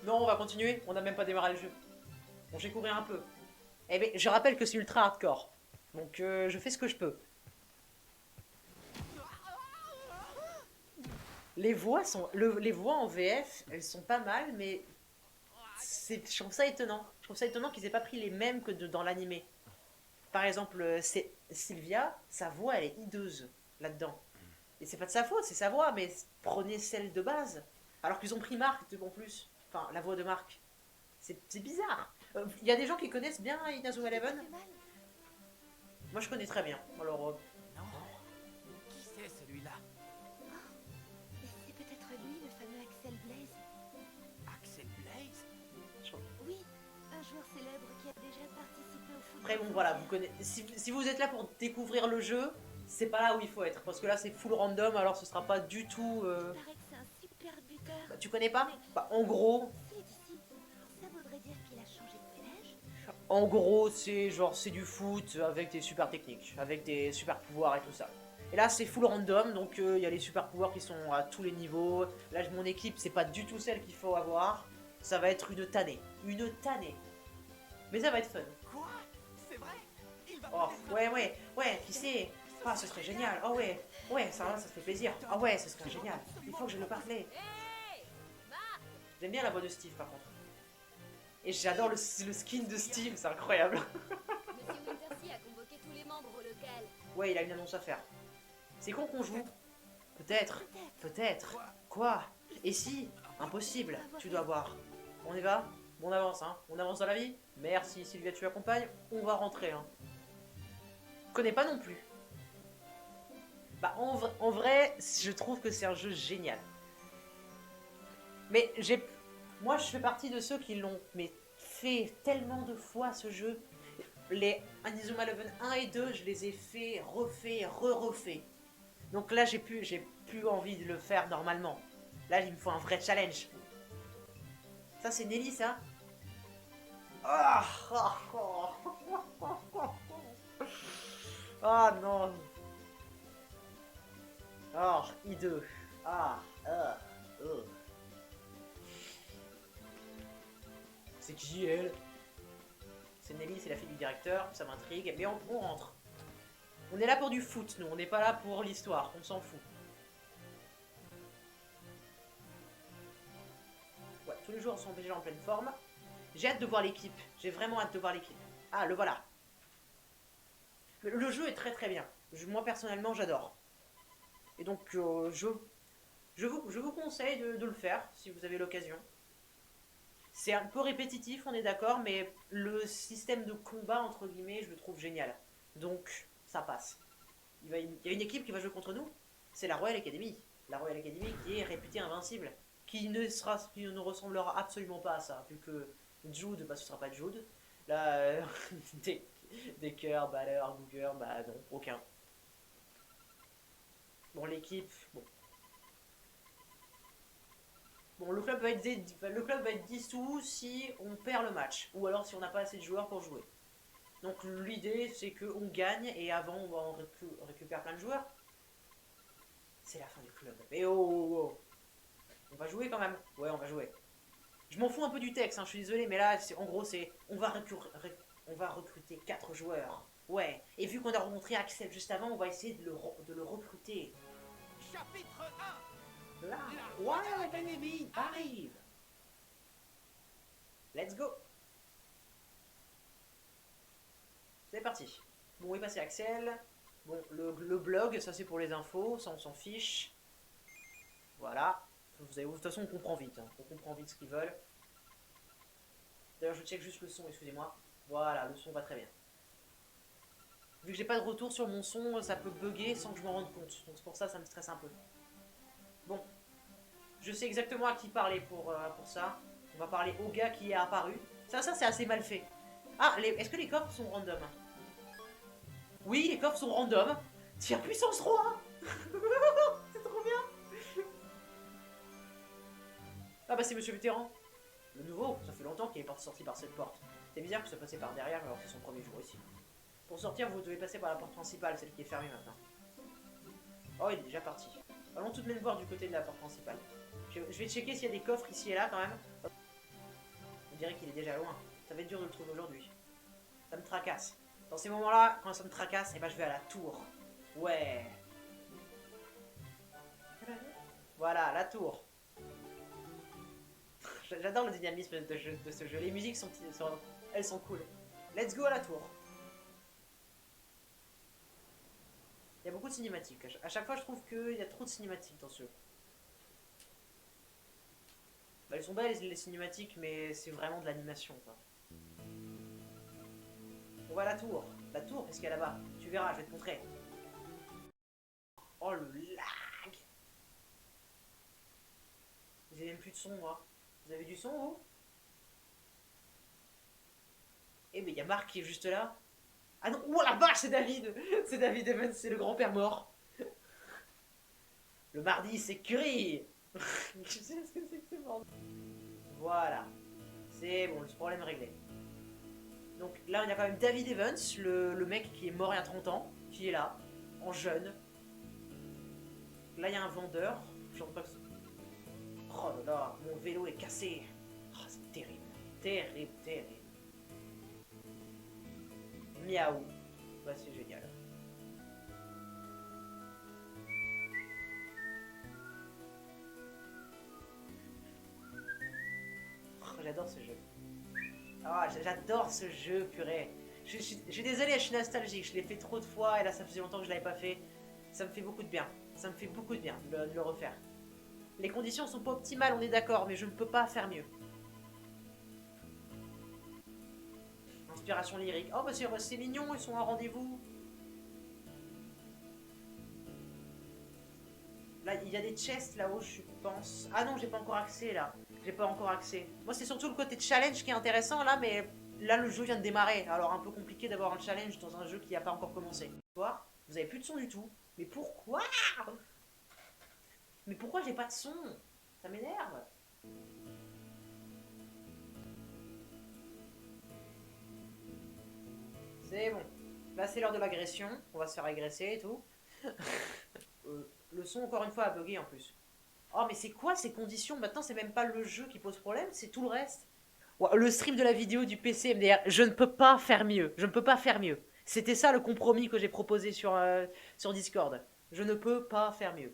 Non, on va continuer, on n'a même pas démarré le jeu. Bon, j'ai couru un peu. Eh bien, je rappelle que c'est ultra hardcore. Donc, je fais ce que je peux. Les voix en VF, elles sont pas mal, mais je trouve ça étonnant. Je trouve ça étonnant qu'ils aient pas pris les mêmes que dans l'animé. Par exemple, c'est Sylvia, sa voix, elle est hideuse là-dedans. Et c'est pas de sa faute, c'est sa voix, mais prenez celle de base. Alors qu'ils ont pris Marc en plus. Enfin, la voix de Marc. C'est bizarre. Il y a des gens qui connaissent bien Inazuma Tu t'es pas Eleven. fait mal? Moi, je connais très bien. Alors, Non. Qui c'est celui-là? C'est peut-être lui, le fameux Axel Blaze. Axel Blaze? Oui, un joueur célèbre qui a déjà participé au football. après, bon, voilà, vous connaissez. Si vous êtes là pour découvrir le jeu, c'est pas là où il faut être. Parce que là, c'est full random, alors ce sera pas du tout. Il paraît que c'est un super buteur. Bah, tu connais pas? Bah, en gros, S'il est ici, ça voudrait dire qu'il a changé de village. c'est genre, c'est du foot avec des super techniques, avec des super pouvoirs et tout ça. Et là, c'est full random, donc il y a les super pouvoirs qui sont à tous les niveaux. Là, mon équipe, c'est pas du tout celle qu'il faut avoir. Ça va être une tannée. Une tannée. Mais ça va être fun. Quoi? C'est vrai? Il va Oh, me ouais, qui sait? Ah, ce serait génial. Oh, ouais, ça fait plaisir. Ah, ouais, ce serait génial. Il faut que je le parlais. J'aime bien la voix de Steve, par contre. Et j'adore le skin de Steve, c'est incroyable. Monsieur Wintersea a convoqué tous les membres au local. Ouais, il a une annonce à faire. C'est con qu'on joue. Peut-être. Peut-être. Quoi? Et si? Impossible. Tu dois voir. On y va? Bon, on avance, hein. On avance dans la vie. Merci, Sylvia, tu accompagnes. On va rentrer, hein. Je connais pas non plus. Bah, en vrai, je trouve que c'est un jeu génial. Mais moi, je fais partie de ceux qui l'ont fait tellement de fois ce jeu. Les Inazuma Eleven 1 et 2, je les ai fait, refait, re-refait. Donc là, j'ai plus envie de le faire normalement. Là, il me faut un vrai challenge. Ça, c'est Nelly, ça? Ah, ah, ah non. Ah, I2. Euh. C'est qui elle? C'est Nelly, c'est la fille du directeur, ça m'intrigue, mais on rentre. On est là pour du foot, nous, on n'est pas là pour l'histoire, on s'en fout. Ouais, tous les joueurs sont déjà en pleine forme. J'ai hâte de voir l'équipe, j'ai vraiment hâte de voir l'équipe. Ah, le voilà. Le jeu est très très bien. Moi, personnellement, j'adore. Et donc, je vous conseille de le faire, si vous avez l'occasion. C'est un peu répétitif, on est d'accord, mais le système de combat, entre guillemets, je le trouve génial. Donc, ça passe. Il y a une équipe qui va jouer contre nous, c'est la Royal Academy. La Royal Academy qui est réputée invincible. Qui ne ressemblera absolument pas à ça, vu que Jude, bah ce sera pas Jude. Là, Decker, Baller, Booger, bah non, aucun. Bon, l'équipe, bon. Bon, le club va être dissous si on perd le match, ou alors si on n'a pas assez de joueurs pour jouer. Donc l'idée c'est qu'on gagne et avant on récupère plein de joueurs. C'est la fin du club. Mais oh. On va jouer quand même. Ouais, on va jouer. Je m'en fous un peu du texte, hein, je suis désolé, mais là, en gros, c'est on va recruter 4 joueurs. Ouais. Et vu qu'on a rencontré Axel juste avant, on va essayer de le recruter. Chapitre 1. Là, Royal Academy arrive. Let's go. C'est parti. Bon, on est passé Axel. Bon, le blog, ça c'est pour les infos, ça on s'en fiche. Voilà. De toute façon, on comprend vite. Hein. On comprend vite ce qu'ils veulent. D'ailleurs, je check juste le son, excusez-moi. Voilà, le son va très bien. Vu que j'ai pas de retour sur mon son, ça peut bugger sans que je m'en rende compte. Donc c'est pour ça, ça me stresse un peu. Bon. Je sais exactement à qui parler pour ça. On va parler au gars qui est apparu. Ça c'est assez mal fait. Ah, est-ce que les coffres sont random? Oui, les coffres sont random. Tiens, puissance 3. C'est trop bien. Ah bah c'est Monsieur Vétéran. Le nouveau, ça fait longtemps qu'il est sorti par cette porte. C'est bizarre que ça passait par derrière alors que c'est son premier jour ici. Pour sortir, vous devez passer par la porte principale, celle qui est fermée maintenant. Oh, il est déjà parti. Allons tout de même voir du côté de la porte principale. Je vais checker s'il y a des coffres ici et là quand même. dirait qu'il est déjà loin. Ça va être dur de le trouver aujourd'hui. Ça me tracasse. Dans ces moments-là, quand ça me tracasse, eh ben, je vais à la tour. Ouais. Voilà, la tour. J'adore le dynamisme de ce jeu. Les musiques elles sont cool. Let's go à la tour. Il y a beaucoup de cinématiques. À chaque fois, je trouve qu'il y a trop de cinématiques dans ce jeu. Bah, elles sont belles les cinématiques, mais c'est vraiment de l'animation, quoi. On va à la tour. La tour, qu'est-ce qu'il y a là-bas? Tu verras, je vais te montrer. Oh le lag! Vous avez même plus de son, moi. Vous avez du son, vous? Eh ben, il y a Marc qui est juste là. Ah non, oh la vache, c'est David! C'est David Evans, c'est le grand-père mort. Le mardi, c'est Curie! Je sais ce que c'est que ce bordel. Voilà. C'est bon, le problème est réglé. Donc là, on a quand même David Evans, le mec qui est mort il y a 30 ans, qui est là, en jeune. Là, il y a un vendeur. Je pas que... Oh là là, mon vélo est cassé. Oh, c'est terrible. Terrible, terrible. Miaou. Bah, c'est génial. Oh, j'adore ce jeu. Ah, j'adore ce jeu, purée. Je suis désolé, je suis nostalgique. Je l'ai fait trop de fois et là, ça faisait longtemps que je l'avais pas fait. Ça me fait beaucoup de bien. Ça me fait beaucoup de bien de le refaire. Les conditions sont pas optimales, on est d'accord, mais je ne peux pas faire mieux. Inspiration lyrique. Oh, bah c'est mignon, ils sont à rendez-vous. Là, il y a des chests là-haut, je pense. Ah non, j'ai pas encore accès là. J'ai pas encore accès. Moi, c'est surtout le côté challenge qui est intéressant là, mais là, le jeu vient de démarrer. Alors, un peu compliqué d'avoir un challenge dans un jeu qui n'a pas encore commencé. Vous avez plus de son du tout. Mais pourquoi? Mais pourquoi j'ai pas de son? Ça m'énerve. C'est bon. Là, c'est l'heure de l'agression. On va se faire agresser et tout. Le son, encore une fois, a bugué en plus. Oh, mais c'est quoi ces conditions? Maintenant, c'est même pas le jeu qui pose problème, c'est tout le reste. Ouais, le stream de la vidéo du PC MDR, je ne peux pas faire mieux. Je ne peux pas faire mieux. C'était ça le compromis que j'ai proposé sur Discord. Je ne peux pas faire mieux.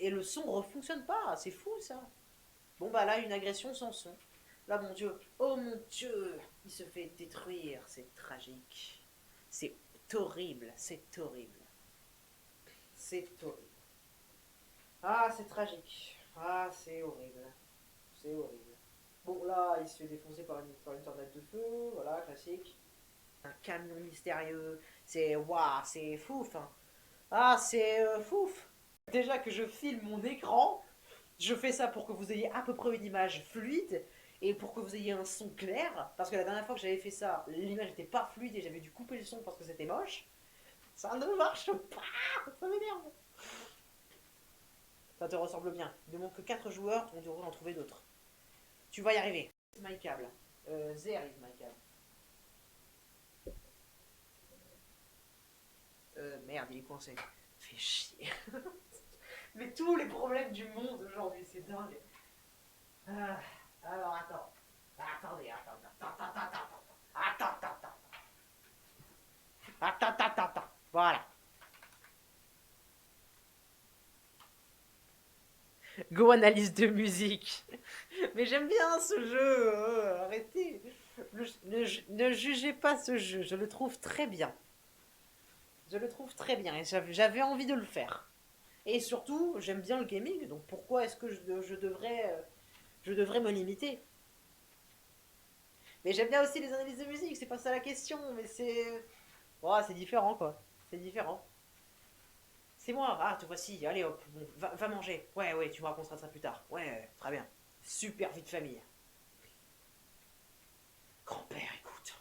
Et le son refonctionne pas, c'est fou ça. Bon bah là, une agression sans son. Là, mon Dieu, oh mon Dieu, il se fait détruire, c'est tragique. C'est horrible, c'est horrible. C'est horrible. Ah, c'est tragique. Ah, c'est horrible. C'est horrible. Bon, là, il se fait défoncer par une tornade de feu, voilà, classique. Un camion mystérieux, c'est... Waouh, c'est fouf, hein. Ah, c'est fouf. Déjà que je filme mon écran, je fais ça pour que vous ayez à peu près une image fluide et pour que vous ayez un son clair. Parce que la dernière fois que j'avais fait ça, l'image n'était pas fluide et j'avais dû couper le son parce que c'était moche. Ça ne marche pas. Ça m'énerve. Ça te ressemble bien. Il ne manque que 4 joueurs, on devrait en trouver d'autres. Tu vas y arriver. My câble. There is my câble. Merde, il est coincé. Fais chier. Mais tous les problèmes du monde aujourd'hui, c'est dingue. Alors attends. Attendez. Attends. Voilà. Go analyse de musique. Mais j'aime bien ce jeu. Arrêtez. Ne jugez pas ce jeu. Je le trouve très bien. Je le trouve très bien. Et j'avais envie de le faire. Et surtout, j'aime bien le gaming. Donc pourquoi est-ce que je devrais me limiter? Mais j'aime bien aussi les analyses de musique. C'est pas ça la question. Mais c'est... Oh, c'est différent quoi. C'est différent. C'est moi. Ah, te voici. Allez hop. Bon, va manger. Ouais, tu me raconteras ça plus tard. Ouais, très bien. Super vie de famille. Grand-père, écoute.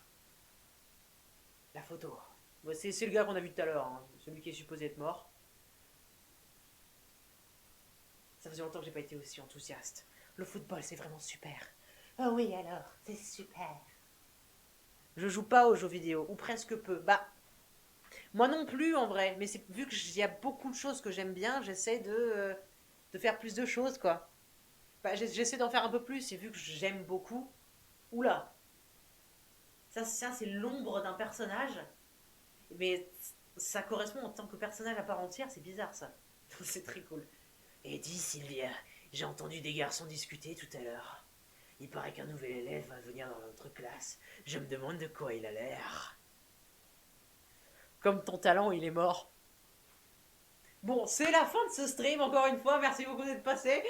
La photo. Bon, c'est le gars qu'on a vu tout à l'heure. Hein. Celui qui est supposé être mort. Ça faisait longtemps que j'ai pas été aussi enthousiaste. Le football, c'est vraiment super. Oh oui, alors, c'est super. Je joue pas aux jeux vidéo, ou presque peu. Bah, moi non plus en vrai, mais vu qu'il y a beaucoup de choses que j'aime bien, j'essaie de faire plus de choses, quoi. Bah, j'essaie d'en faire un peu plus, et vu que j'aime beaucoup, Oula. Ça c'est l'ombre d'un personnage. Mais ça correspond en tant que personnage à part entière, c'est bizarre ça. C'est très cool. Et dis Sylvia, j'ai entendu des garçons discuter tout à l'heure. Il paraît qu'un nouvel élève va venir dans notre classe. Je me demande de quoi il a l'air. Comme ton talent, il est mort. Bon, c'est la fin de ce stream, encore une fois. Merci beaucoup d'être passé.